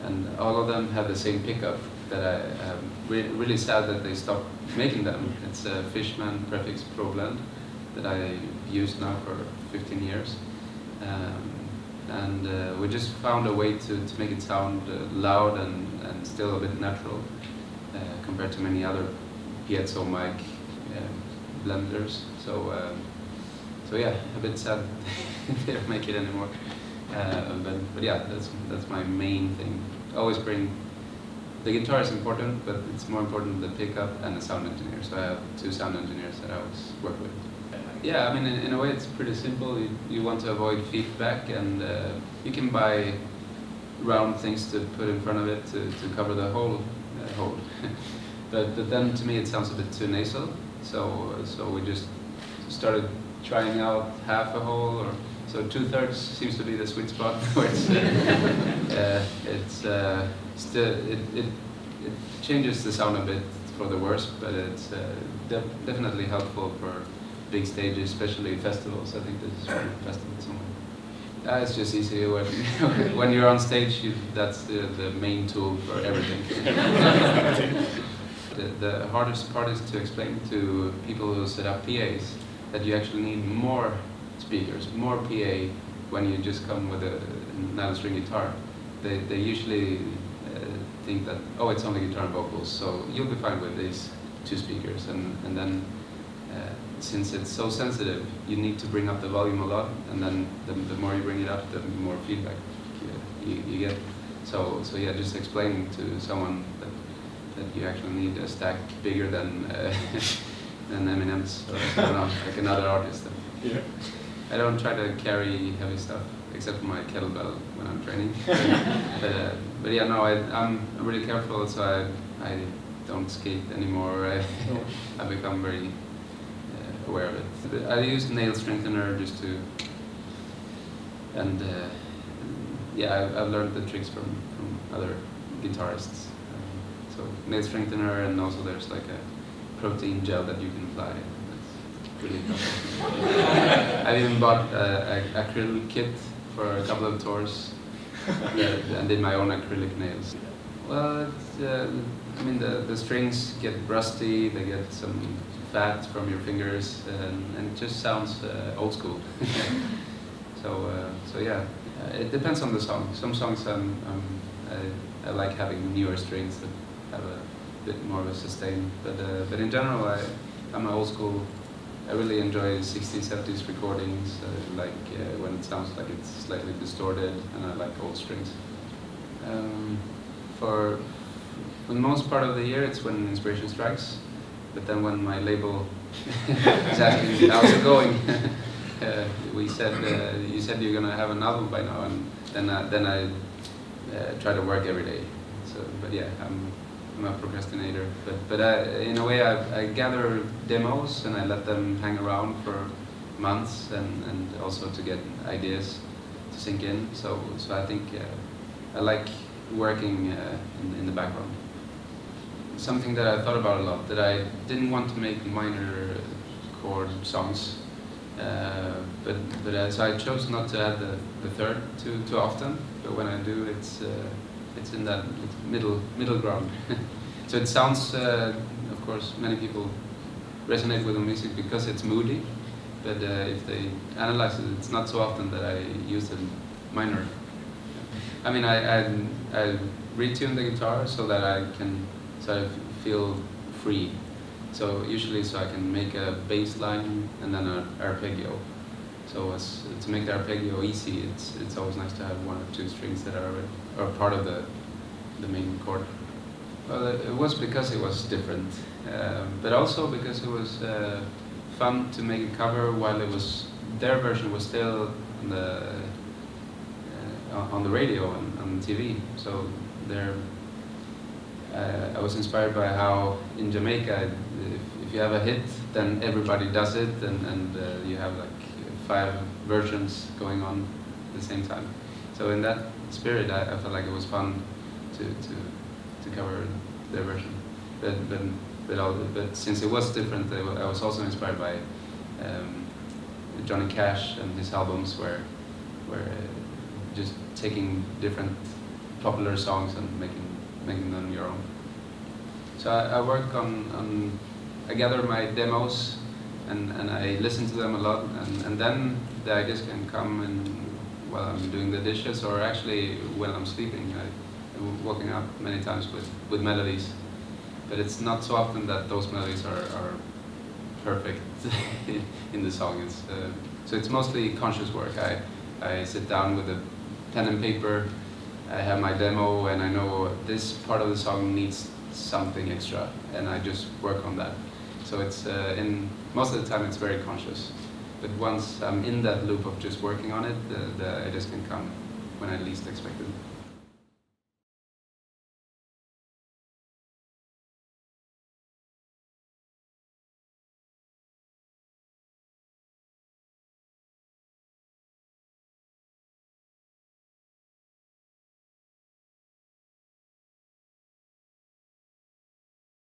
and all of them have the same pickup that I am really sad that they stopped making them. It's a Fishman Prefix Pro Blend that I used now for 15 years. We just found a way to make it sound loud and still a bit natural compared to many other piezo mic blenders. So yeah, a bit sad they don't make it anymore. But yeah, that's my main thing. Always bring the guitar is important, but it's more important the pickup and the sound engineer. So I have 2 sound engineers that I always work with. Yeah, I mean, in a way it's pretty simple. You want to avoid feedback, and you can buy round things to put in front of it to cover the whole hole. but then to me it sounds a bit too nasal. So we just started trying out half a hole, or so 2/3 seems to be the sweet spot where it changes the sound a bit for the worse, but it's definitely helpful for big stages, especially festivals. I think this is one festival somewhere. It's just easy when you're on stage. That's the main tool for everything. The hardest part is to explain to people who set up PAs that you actually need more speakers, more PA when you just come with a nylon string guitar. They usually think that, oh, it's only guitar and vocals, so you'll be fine with these 2 speakers. And then since it's so sensitive, you need to bring up the volume a lot, and then the more you bring it up, the more feedback you get. So yeah, just explaining to someone that you actually need a stack bigger than Eminem's, or I don't know, like another artist. Yeah. I don't try to carry heavy stuff except for my kettlebell when I'm training. But yeah, no, I'm really careful, so I don't skate anymore. I become very aware of it. I use nail strengthener just to, and yeah, I've learned the tricks from other guitarists. So nail strengthener, and also there's like a protein gel that you can apply. That's really helpful. I've even bought an acrylic kit for a couple of tours and did my own acrylic nails. Well, I mean, the strings get rusty, they get some fat from your fingers, and it just sounds old school. So yeah, it depends on the song. Some songs I like having newer strings that have a bit more of a sustain, but in general I'm an old school. I really enjoy 60s, 70s recordings, like when it sounds like it's slightly distorted, and I like old strings. For the most part of the year, it's when inspiration strikes, but then when my label is asking how's it going, you said you're gonna have an album by now, and then I try to work every day. So, but yeah, I'm a procrastinator, but in a way I gather demos and I let them hang around for months, and also to get ideas to sink in. So I think I like working in the background. Something that I thought about a lot, that I didn't want to make minor chord songs, so I chose not to add the third too often. But when I do, it's in that middle ground. So it sounds, of course, many people resonate with the music because it's moody, but if they analyze it, it's not so often that I use the minor. I mean, I retune the guitar so that I can sort of feel free. So usually, so I can make a bass line and then an arpeggio. So to make the arpeggio easy, it's always nice to have 1 or 2 strings that are part of the main chord. Well, it was because it was different, but also because it was fun to make a cover while it was, their version was still on the radio and on TV. So I was inspired by how in Jamaica, if you have a hit, then everybody does it, and you have like 5 versions going on at the same time. So in that spirit, I felt like it was fun to cover their version. But since it was different, I was also inspired by Johnny Cash and his albums, where just taking different popular songs and making them your own. So I work on I gather my demos and I listen to them a lot, and then the ideas can come while I'm doing the dishes, or actually when I'm sleeping. I'm waking up many times with melodies, but it's not so often that those melodies are perfect in the song. So it's mostly conscious work. I sit down with a pen and paper, I have my demo, and I know this part of the song needs something extra, and I just work on that. So it's most of the time it's very conscious, but once I'm in that loop of just working on it, the ideas can come when I least expect it.